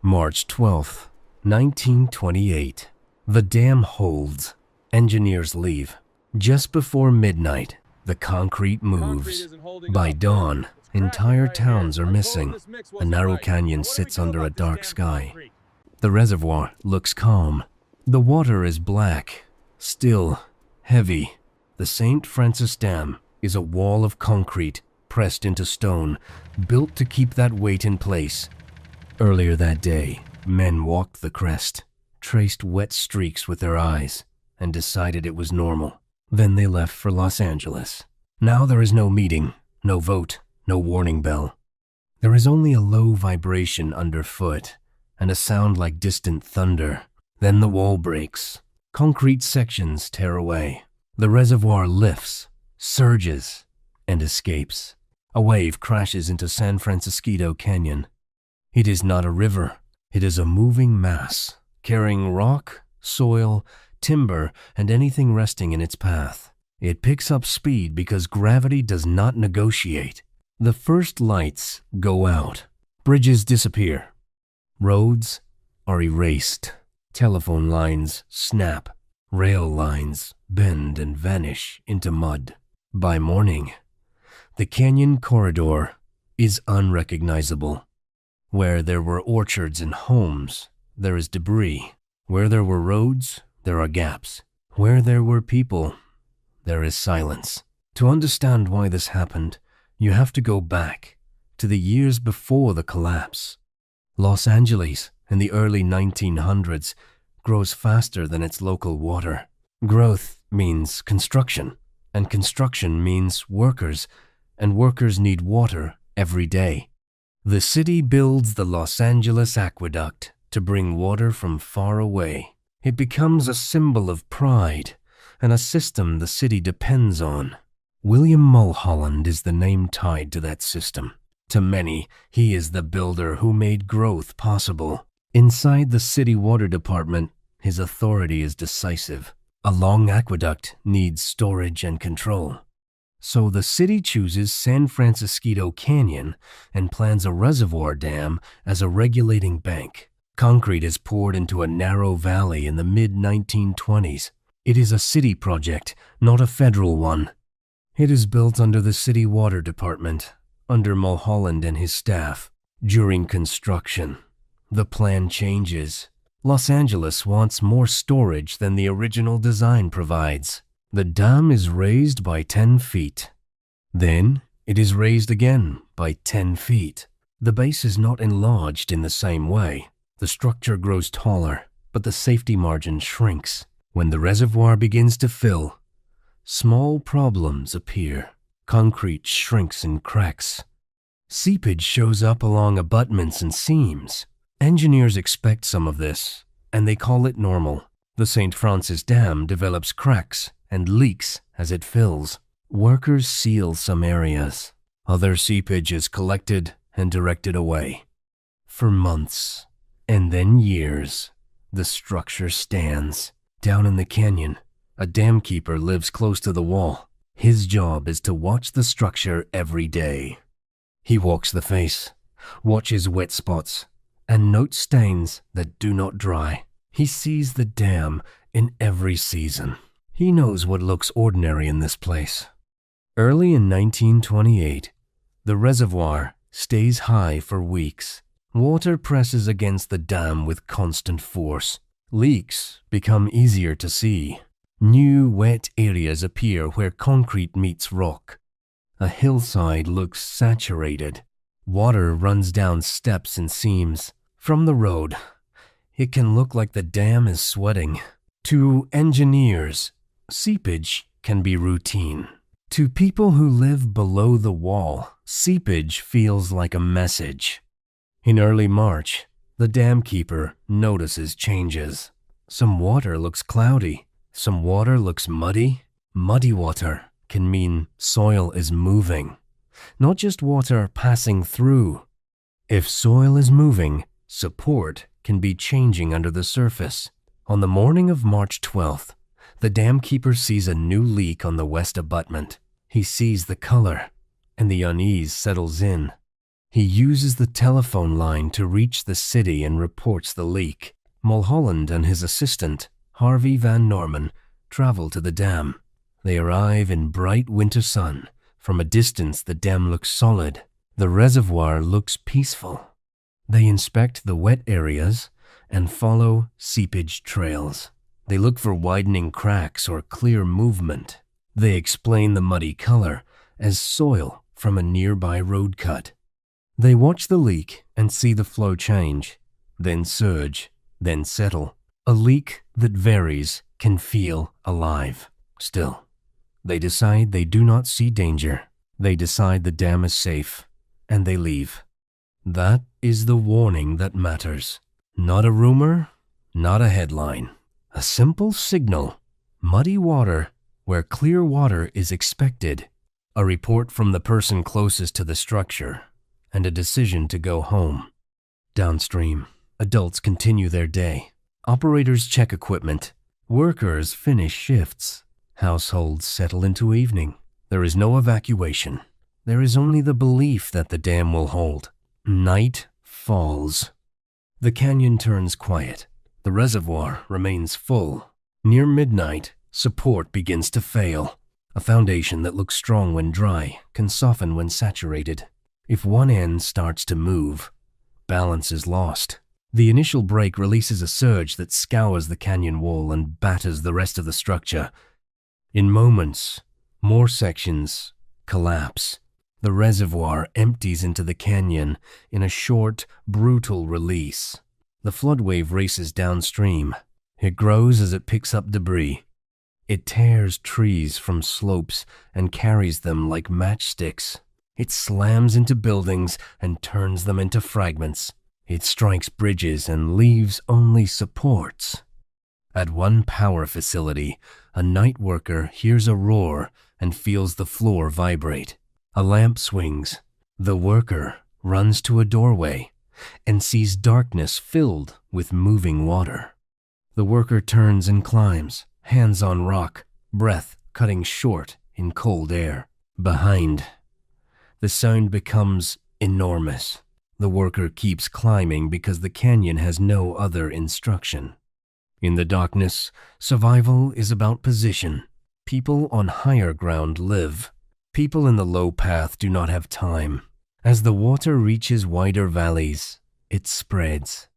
March 12th, 1928. The dam holds. Engineers leave. Just before midnight, the concrete moves. By dawn, entire towns are missing. A narrow canyon sits under a dark sky. The reservoir looks calm. The water is black, still, heavy. The St. Francis Dam is a wall of concrete pressed into stone, built to keep that weight in place. Earlier that day, men walked the crest, traced wet streaks with their eyes, and decided it was normal. Then they left for Los Angeles. Now there is no meeting, no vote, no warning bell. There is only a low vibration underfoot and a sound like distant thunder. Then the wall breaks. Concrete sections tear away. The reservoir lifts, surges, and escapes. A wave crashes into San Francisquito Canyon. It is not a river. It is a moving mass, carrying rock, soil, timber, and anything resting in its path. It picks up speed because gravity does not negotiate. The first lights go out. Bridges disappear. Roads are erased. Telephone lines snap. Rail lines bend and vanish into mud. By morning, the canyon corridor is unrecognizable. Where there were orchards and homes, there is debris. Where there were roads, there are gaps. Where there were people, there is silence. To understand why this happened, you have to go back to the years before the collapse. Los Angeles in the early 1900s grows faster than its local water. Growth means construction, and construction means workers, and workers need water every day. The city builds the Los Angeles Aqueduct to bring water from far away. It becomes a symbol of pride and a system the city depends on. William Mulholland is the name tied to that system. To many, he is the builder who made growth possible. Inside the city water department, his authority is decisive. A long aqueduct needs storage and control. So the city chooses San Francisquito Canyon and plans a reservoir dam as a regulating bank. Concrete is poured into a narrow valley in the mid-1920s. It is a city project, not a federal one. It is built under the city water department, under Mulholland and his staff. During construction, the plan changes. Los Angeles wants more storage than the original design provides. The dam is raised by 10 feet. Then it is raised again by 10 feet. The base is not enlarged in the same way. The structure grows taller, but the safety margin shrinks. When the reservoir begins to fill, small problems appear. Concrete shrinks and cracks. Seepage shows up along abutments and seams. Engineers expect some of this, and they call it normal. The St. Francis Dam develops cracks and leaks as it fills. Workers seal some areas. Other seepage is collected and directed away. For months, and then years, the structure stands. Down in the canyon, a dam keeper lives close to the wall. His job is to watch the structure every day. He walks the face, watches wet spots, and notes stains that do not dry. He sees the dam in every season. He knows what looks ordinary in this place. Early in 1928, the reservoir stays high for weeks. Water presses against the dam with constant force. Leaks become easier to see. New wet areas appear where concrete meets rock. A hillside looks saturated. Water runs down steps and seams. From the road, it can look like the dam is sweating. To engineers, seepage can be routine. To people who live below the wall, seepage feels like a message. In early March, the dam keeper notices changes. Some water looks cloudy. Some water looks muddy. Muddy water can mean soil is moving, not just water passing through. If soil is moving, support can be changing under the surface. On the morning of March 12th, the dam keeper sees a new leak on the west abutment. He sees the color, and the unease settles in. He uses the telephone line to reach the city and reports the leak. Mulholland and his assistant, Harvey Van Norman, travel to the dam. They arrive in bright winter sun. From a distance, the dam looks solid. The reservoir looks peaceful. They inspect the wet areas and follow seepage trails. They look for widening cracks or clear movement. They explain the muddy color as soil from a nearby road cut. They watch the leak and see the flow change, then surge, then settle. A leak that varies can feel alive. Still, they decide they do not see danger. They decide the dam is safe, and they leave. That is the warning that matters. Not a rumor, not a headline. A simple signal. Muddy water where clear water is expected. A report from the person closest to the structure, and a decision to go home. Downstream, adults continue their day. Operators check equipment. Workers finish shifts. Households settle into evening. There is no evacuation. There is only the belief that the dam will hold. Night falls. The canyon turns quiet. The reservoir remains full. Near midnight, support begins to fail. A foundation that looks strong when dry can soften when saturated. If one end starts to move, balance is lost. The initial break releases a surge that scours the canyon wall and batters the rest of the structure. In moments, more sections collapse. The reservoir empties into the canyon in a short, brutal release. The flood wave races downstream. It grows as it picks up debris. It tears trees from slopes and carries them like matchsticks. It slams into buildings and turns them into fragments. It strikes bridges and leaves only supports. At one power facility, a night worker hears a roar and feels the floor vibrate. A lamp swings. The worker runs to a doorway and sees darkness filled with moving water. The worker turns and climbs, hands on rock, breath cutting short in cold air. Behind, the sound becomes enormous. The worker keeps climbing because the canyon has no other instruction. In the darkness, survival is about position. People on higher ground live. People in the low path do not have time. As the water reaches wider valleys, it spreads.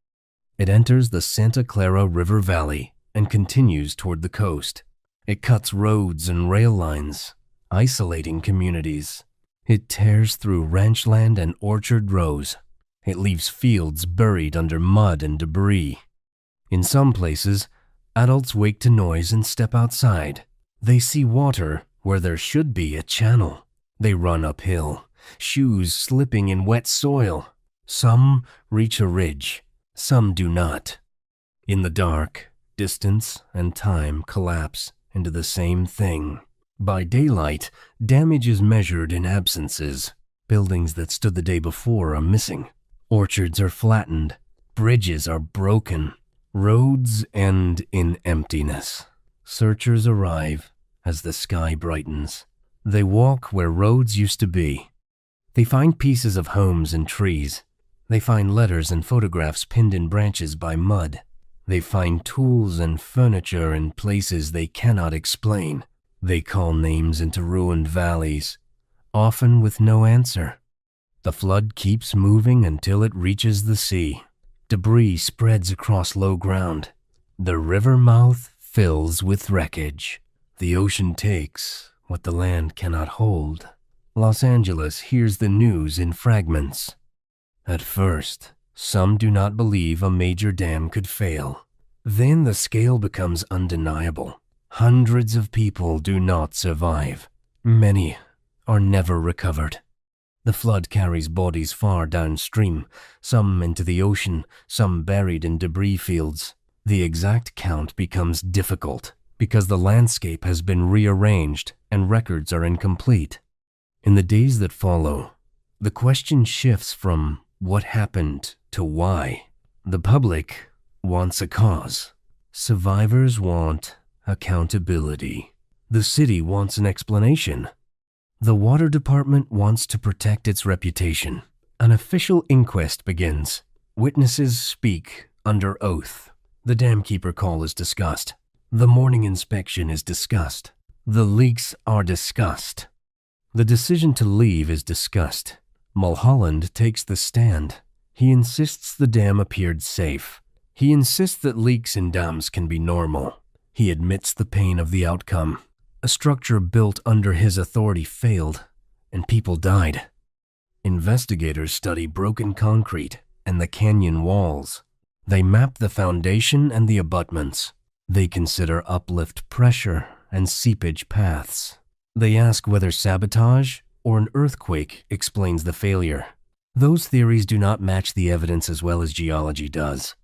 It enters the Santa Clara River Valley and continues toward the coast. It cuts roads and rail lines, isolating communities. It tears through ranchland and orchard rows. It leaves fields buried under mud and debris. In some places, adults wake to noise and step outside. They see water where there should be a channel. They run uphill, shoes slipping in wet soil. Some reach a ridge, some do not. In the dark, distance and time collapse into the same thing. By daylight, damage is measured in absences. Buildings that stood the day before are missing. Orchards are flattened. Bridges are broken. Roads end in emptiness. Searchers arrive as the sky brightens. They walk where roads used to be. They find pieces of homes and trees. They find letters and photographs pinned in branches by mud. They find tools and furniture in places they cannot explain. They call names into ruined valleys, often with no answer. The flood keeps moving until it reaches the sea. Debris spreads across low ground. The river mouth fills with wreckage. The ocean takes what the land cannot hold. Los Angeles hears the news in fragments. At first, some do not believe a major dam could fail. Then the scale becomes undeniable. Hundreds of people do not survive. Many are never recovered. The flood carries bodies far downstream, some into the ocean, some buried in debris fields. The exact count becomes difficult because the landscape has been rearranged and records are incomplete. In the days that follow, the question shifts from what happened to why. The public wants a cause. Survivors want accountability. The city wants an explanation. The water department wants to protect its reputation. An official inquest begins. Witnesses speak under oath. The damkeeper call is discussed. The morning inspection is discussed. The leaks are discussed. The decision to leave is discussed. Mulholland takes the stand. He insists the dam appeared safe. He insists that leaks in dams can be normal. He admits the pain of the outcome. A structure built under his authority failed, and people died. Investigators study broken concrete and the canyon walls. They map the foundation and the abutments. They consider uplift pressure and seepage paths. They ask whether sabotage or an earthquake explains the failure. Those theories do not match the evidence as well as geology does.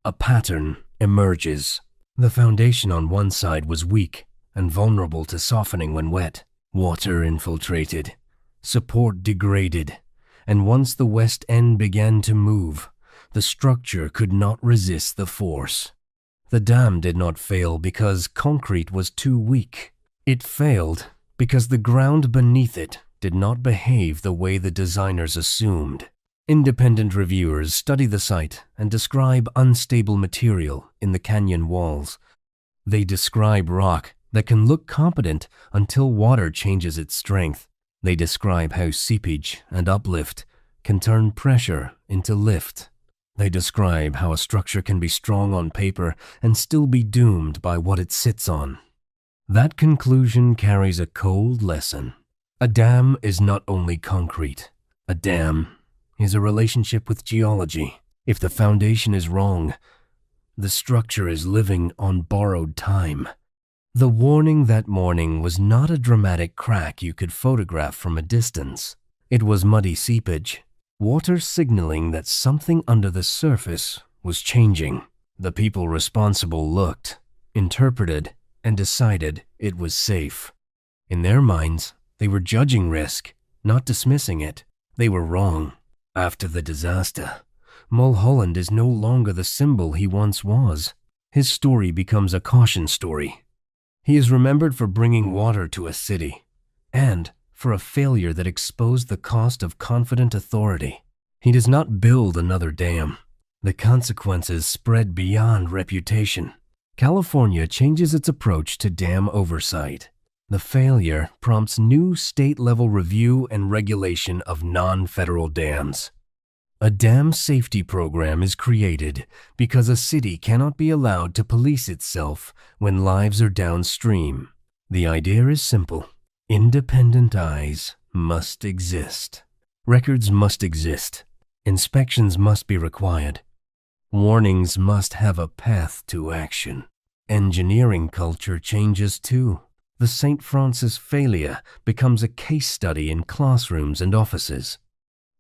A pattern emerges. The foundation on one side was weak and vulnerable to softening when wet. Water infiltrated. Support degraded. And once the west end began to move, the structure could not resist the force. The dam did not fail because concrete was too weak. It failed because the ground beneath it did not behave the way the designers assumed. Independent reviewers study the site and describe unstable material in the canyon walls. They describe rock that can look competent until water changes its strength. They describe how seepage and uplift can turn pressure into lift. They describe how a structure can be strong on paper and still be doomed by what it sits on. That conclusion carries a cold lesson. A dam is not only concrete. A dam is a relationship with geology. If the foundation is wrong, the structure is living on borrowed time. The warning that morning was not a dramatic crack you could photograph from a distance. It was muddy seepage, water signaling that something under the surface was changing. The people responsible looked, interpreted, and decided it was safe. In their minds, they were judging risk, not dismissing it. They were wrong. After the disaster, Mulholland is no longer the symbol he once was. His story becomes a caution story. He is remembered for bringing water to a city, and for a failure that exposed the cost of confident authority. He does not build another dam. The consequences spread beyond reputation. California changes its approach to dam oversight. The failure prompts new state-level review and regulation of non-federal dams. A dam safety program is created because a city cannot be allowed to police itself when lives are downstream. The idea is simple. Independent eyes must exist. Records must exist. Inspections must be required. Warnings must have a path to action. Engineering culture changes too. The St. Francis failure becomes a case study in classrooms and offices.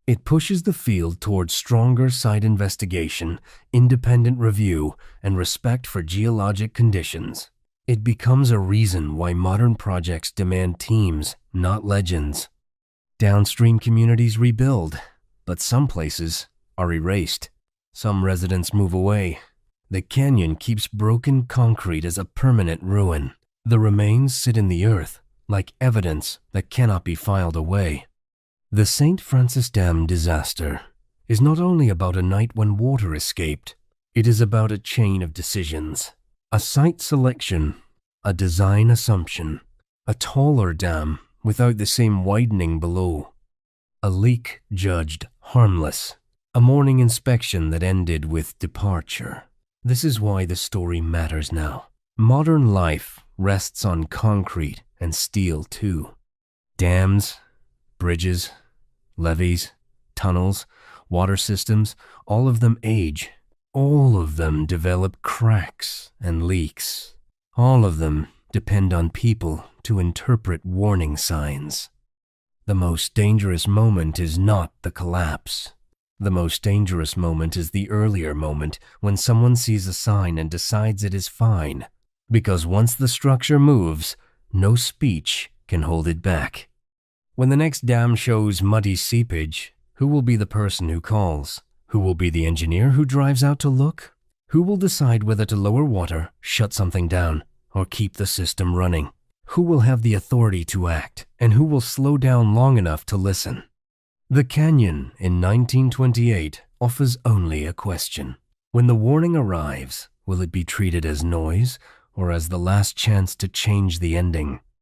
It pushes the field towards stronger site investigation, independent review, and respect for geologic conditions. It becomes a reason why modern projects demand teams, not legends. Downstream communities rebuild, but some places are erased. Some residents move away. The canyon keeps broken concrete as a permanent ruin. The remains sit in the earth like evidence that cannot be filed away. The St. Francis Dam disaster is not only about a night when water escaped. It is about a chain of decisions. A site selection, a design assumption, a taller dam without the same widening below, a leak judged harmless, a morning inspection that ended with departure. This is why the story matters now. Modern life rests on concrete and steel too. Dams, bridges, levees, tunnels, water systems, all of them age. All of them develop cracks and leaks. All of them depend on people to interpret warning signs. The most dangerous moment is not the collapse. The most dangerous moment is the earlier moment when someone sees a sign and decides it is fine. Because once the structure moves, no speech can hold it back. When the next dam shows muddy seepage, who will be the person who calls? Who will be the engineer who drives out to look? Who will decide whether to lower water, shut something down, or keep the system running? Who will have the authority to act, and who will slow down long enough to listen? The canyon in 1928 offers only a question. When the warning arrives, will it be treated as noise or as the last chance to change the ending?